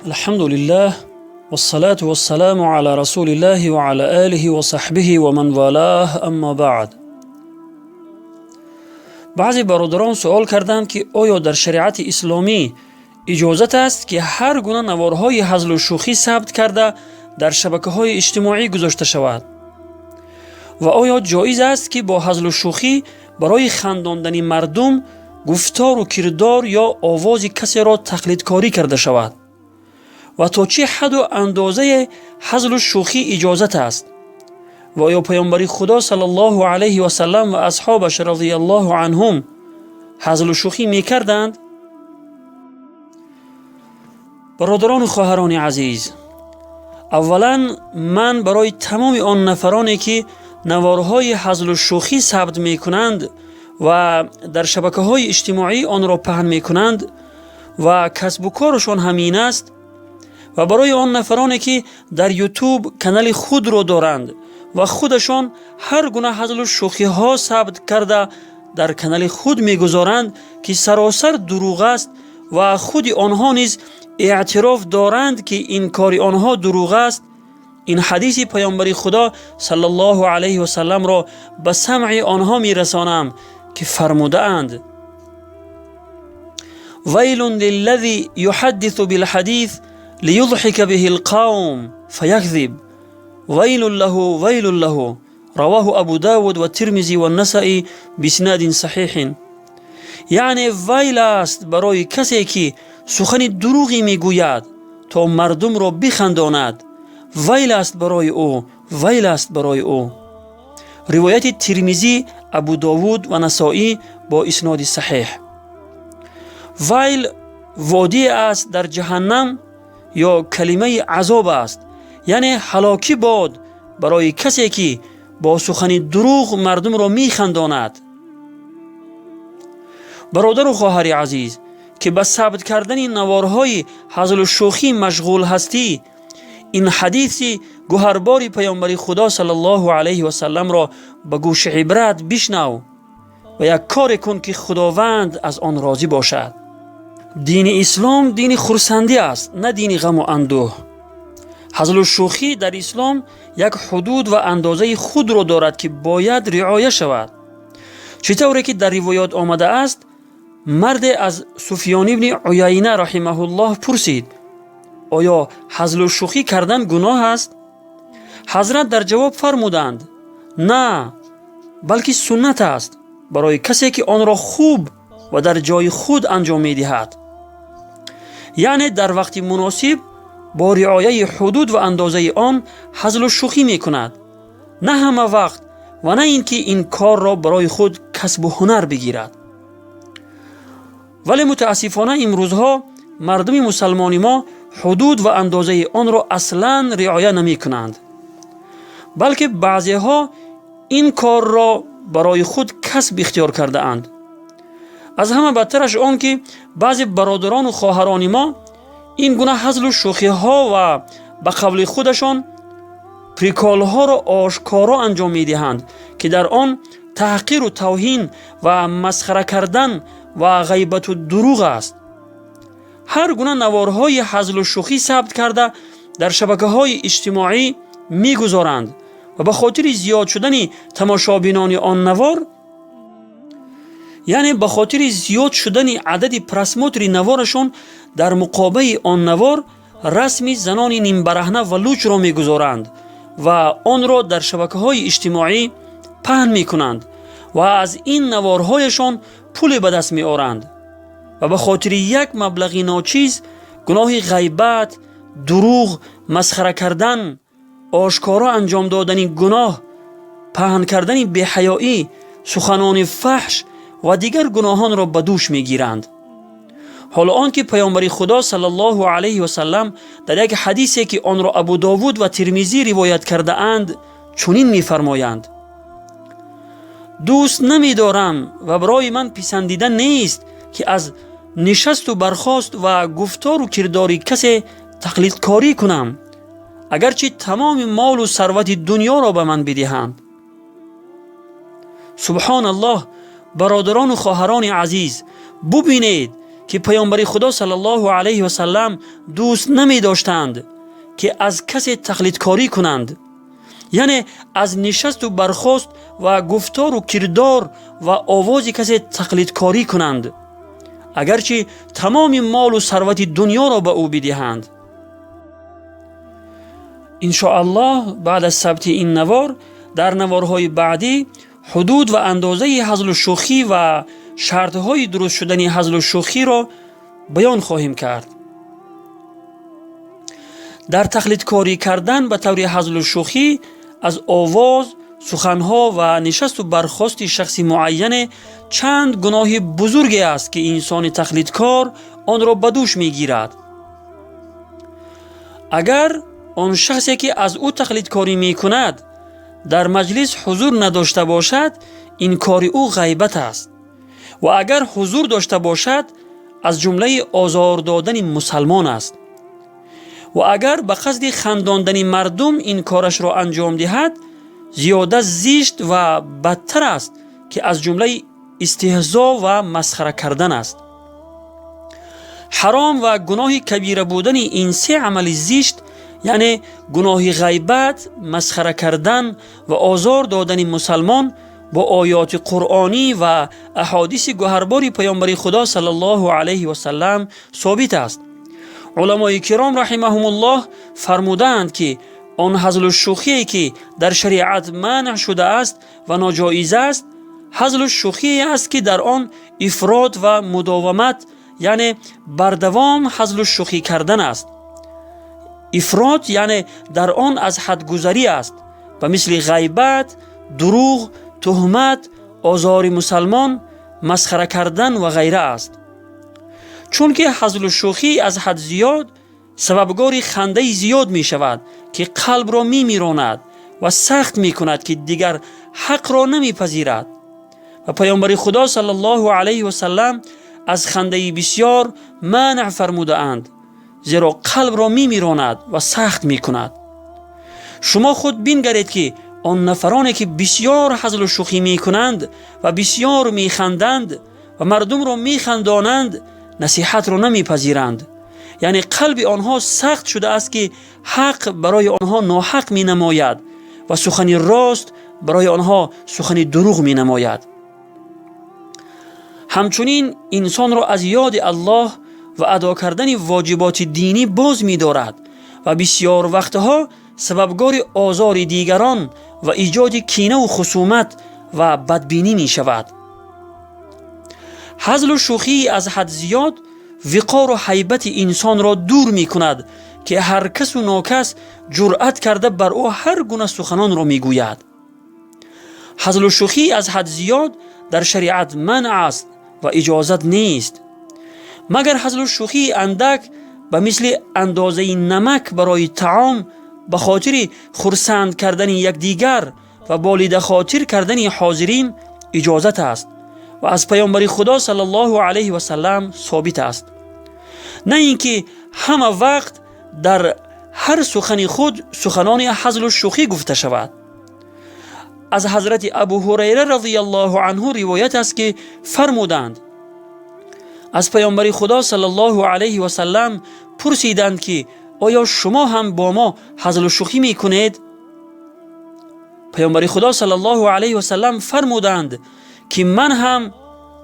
الحمد لله والصلاة والسلام على رسول الله وعلى آله وصحبه ومن والاه اما بعد. بعضی برادران سوال کردند که آیا در شریعت اسلامی اجازت است که هر گونه نوارهای هزل و شوخی ثبت کرده در شبکه‌های اجتماعی گذاشته شود و آیا جایز است که با هزل و شوخی برای خنداندن مردم گفتار و کردار یا آواز کسی را تقلید کاری کرده شود و تا چه حد و اندازه هزل و شوخی اجازت است و آیا پیامبر خدا صلی الله علیه و سلم و اصحابش رضی الله عنهم هزل و شوخی میکردند؟ برادران و خواهران عزیز، اولا من برای تمام آن نفرانی که نوارهای هزل و شوخی ثبت میکنند و در شبکه‌های اجتماعی آن را پهن میکنند و کسب و کارشان همین است، و برای آن نفرانی که در یوتیوب کانال خود را دارند و خودشان هر گونه هزل و شوخی ها ثبت کرده در کانال خود میگذارند که سراسر دروغ است و خود آنها نیز اعتراف دارند که این کار آنها دروغ است، این حدیث پیامبر خدا صلی الله علیه و سلم را به سمع آنها میرسانم که فرموده اند: ویل للذی یحدث بالحدیث لیضحک به القوم فیکذب ویل له رواه ابو داود و ترمذی و النسائی بسناد صحیح. یعنی ویل است برای کسی که سخن دروغی میگوید تا مردم را بخنداند، ویل است برای او، ویل است برای او. روایت ترمذی، ابو داود و نسائی با اسناد صحیح. ویل وادی است در جهنم یا کلمه عذاب است، یعنی هلاکی باد برای کسی که با سخن دروغ مردم را میخنداند. برادر و خواهر عزیز که به ثبت کردن نوارهای هزل و شوخی مشغول هستی، این حدیث گوهربار پیامبر خدا صلی الله علیه و سلم را به گوش عبرت بشنو و یک کار کن که خداوند از آن راضی باشد. دین اسلام دین خرسندی است، نه دین غم و اندوه. هزل و شوخی در اسلام یک حدود و اندازه خود را دارد که باید رعایت شود. چطوری که در روایات آمده است، مرد از سفیان ابن عیینه رحمه الله پرسید: آیا هزل و شوخی کردن گناه است؟ حضرت در جواب فرمودند: نه، بلکه سنت است برای کسی که آن را خوب و در جای خود انجام می‌دهد. یعنی در وقت مناسب با رعایت حدود و اندازه آن هزل و شوخی می‌کند، نه همه وقت و نه اینکه این کار را برای خود کسب و هنر بگیرد. ولی متاسفانه امروزها مردم مسلمان ما حدود و اندازه آن را اصلاً رعایت نمی کنند، بلکه بعضی ها این کار را برای خود کسب اختیار کرده اند. از همه بدترش آن که بعضی برادران و خواهران ما این گونه هزل و شوخی ها و به قول خودشان پریکال ها را آشکارا انجام می دهند که در آن تحقیر و توهین و مسخره کردن و غیبت و دروغ است. هر گونه نوارهای هزل و شوخی ثبت کرده در شبکه‌های اجتماعی می‌گذارند و به خاطر زیاد شدن تماشابینان آن نوار، یعنی به خاطر زیاد شدن عدد پرسموتر نوارشان در مقابل آن نوار، رسم زنان نیم برهنه و لوچ را می‌گذارند و آن را در شبکه‌های اجتماعی پهن می‌کنند و از این نوارهایشان پول به دست می‌آورند و به خاطر یک مبلغ ناچیز گناه غیبت، دروغ، مسخره کردن، آشکارا انجام دادن گناه، پهن کردن بی‌حیایی، سخنان فحش و دیگر گناهان را به دوش می‌گیرند. حالا آنکه پیامبر خدا صلی الله علیه و سلم در یک حدیثی که آن را ابو داود و ترمذی روایت کرده اند چنین می‌فرمایند: دوست نمی‌دارم و برای من پسندیده نیست که از نشست و برخاست و گفتار و کرداری کسی تقلید کاری کنم، اگرچه تمام مال و ثروت دنیا را به من بدهند. سبحان الله. برادران و خواهران عزیز، ببینید که پیامبر خدا صلی الله علیه و سلم دوست نمی داشتند که از کسی تقلید کاری کنند، یعنی از نشست و برخاست و گفتار و کردار و آواز کسی تقلید کاری کنند، اگرچه تمام مال و ثروت دنیا را به او بدهند. انشاءالله بعد از ثبت این نوار در نوارهای بعدی حدود و اندازه هزل و شوخی و شرطهای درست شدن هزل و شوخی را بیان خواهیم کرد. در تقلید کاری کردن به طور هزل و شوخی از آواز، سخنها و نشست و برخاست شخصی معین چند گناه بزرگی است که انسان تقلیدکار آن را به دوش میگیرد. اگر آن شخصی که از او تقلید کاری می کند در مجلس حضور نداشته باشد، این کار او غیبت است، و اگر حضور داشته باشد از جمله آزار دادن مسلمان است، و اگر به قصد خنداندن مردم این کارش را انجام دهد زیاده زشت و بدتر است که از جمله استهزا و مسخره کردن است. حرام و گناه کبیره بودن این سه عمل زشت، یعنی گناه غیبت، مسخره کردن و آزار دادن مسلمان، با آیات قرآنی و احادیث گوهربار پیامبر خدا صلی الله علیه و سلم ثابت است. علمای کرام رحمهم الله فرمودند که آن هزل و شوخی که در شریعت منع شده است و ناجایز است، هزل و شوخی است که در آن افراط و مداومت، یعنی بردوام هزل و شوخی کردن است. افراط یعنی در آن از حد گذری است و مثل غیبت، دروغ، تهمت، آزار مسلمان، مسخره کردن و غیره است. چون که هزل و شوخی از حد زیاد سببگار خنده زیاد می شود که قلب را می میراند و سخت می کند که دیگر حق را نمی پذیرد، و پیامبر خدا صلی الله علیه و سلم از خنده بسیار منع فرموده اند، زیرا قلب را می میراند و سخت می کند. شما خود بنگرید که آن نفرانی که بسیار هزل و شوخی می کنند و بسیار می خندند و مردم را می خندانند، نصیحت را نمی پذیرند، یعنی قلب آنها سخت شده است که حق برای آنها ناحق می نماید و سخن راست برای آنها سخن دروغ می نماید. همچنین انسان را از یاد الله و ادا کردن واجبات دینی باز می دارد و بسیار وقتها سببگار آزار دیگران و ایجاد کینه و خصومت و بدبینی می شود. هزل و شوخی از حد زیاد وقار و هیبت انسان را دور می کند که هر کس و ناکس جرأت کرده بر او هر گونه سخنان را می گوید. هزل و شوخی از حد زیاد در شریعت منع است و اجازت نیست، مگر هزل و شوخی اندک به مثل اندازه نمک برای طعام به خاطر خرسند کردن یکدیگر و بالید خاطر کردن حاضرین اجازت است و از پیامبر خدا صلی الله علیه و سلم ثابت است. نه اینکه همه وقت در هر سخن خود سخنان هزل و شوخی گفته شود. از حضرت ابو هریره رضی الله عنه روایت است که فرمودند از پیامبر خدا صلی الله علیه و سلم پرسیدند که آیا شما هم با ما هزل و شوخی می کنید؟ پیامبر خدا صلی الله علیه و سلم فرمودند که من هم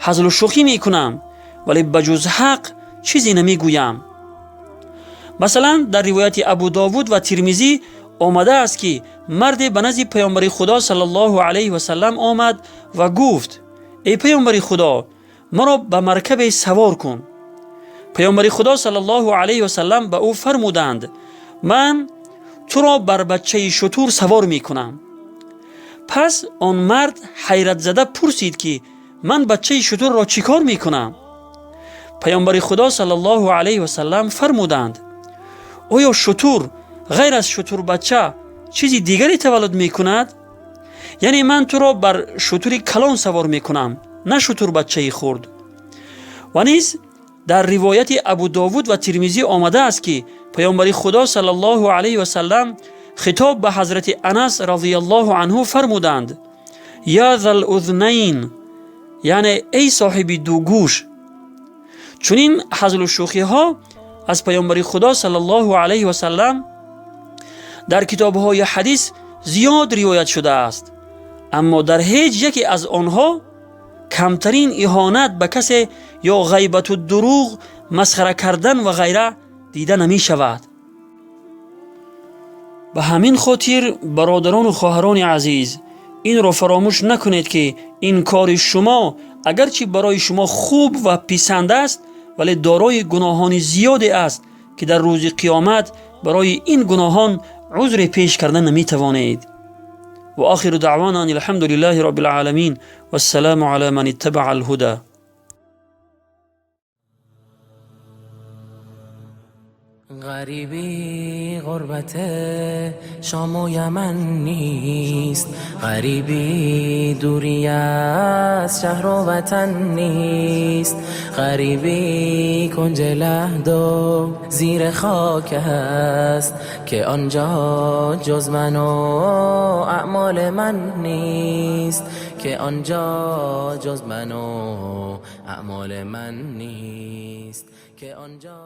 هزل و شوخی می کنم، ولی بجز حق چیزی نمی گویم. مثلا در روایت ابو داود و ترمذی آمده است که مرد به نزد پیامبر خدا صلی الله علیه و سلم آمد و گفت ای پیامبر خدا، مرا به مرکب سوار کن. پیامبر خدا صلی الله علیه و سلم به او فرمودند من تو را بر بچه شتر سوار می کنم. پس آن مرد حیرت زده پرسید که من بچه شتر را چیکار می کنم؟ پیامبر خدا صلی الله علیه و سلم فرمودند آیا شتر غیر از شتر بچه چیزی دیگری تولد می کند؟ یعنی من تو را بر شتر کلان سوار می کنم، نه شتر بچه خرد. و نیز در روایت ابو داود و ترمذی آمده است که پیامبر خدا صلی الله علیه و سلم خطاب به حضرت انس رضی الله عنه فرمودند یا ذا الاذنین، یعنی ای صاحب دو گوش، چنین هزل و شوخی ها از پیامبر خدا صلی الله علیه و سلم در کتاب های حدیث زیاد روایت شده است، اما در هیچ یکی از آنها کمترین اهانت به کسی یا غیبت و دروغ، مسخره کردن و غیره دیده نمی شود. به همین خاطر برادران و خواهران عزیز، این را فراموش نکنید که این کار شما اگرچه برای شما خوب و پسند است، ولی دارای گناهان زیادی است که در روز قیامت برای این گناهان عذر پیش کردن نمی توانید. و آخر دعوانا الحمد لله رب العالمین و السلام علی من اتبع الهدى. غریبی غربت شام و یمن نیست، غریبی دوری از شهر و وطن نیست، غریبی کنج لحد و زیر خاک است که آنجا جز من و اعمال من نیست، که آنجا جز من و اعمال من نیست، که آنجا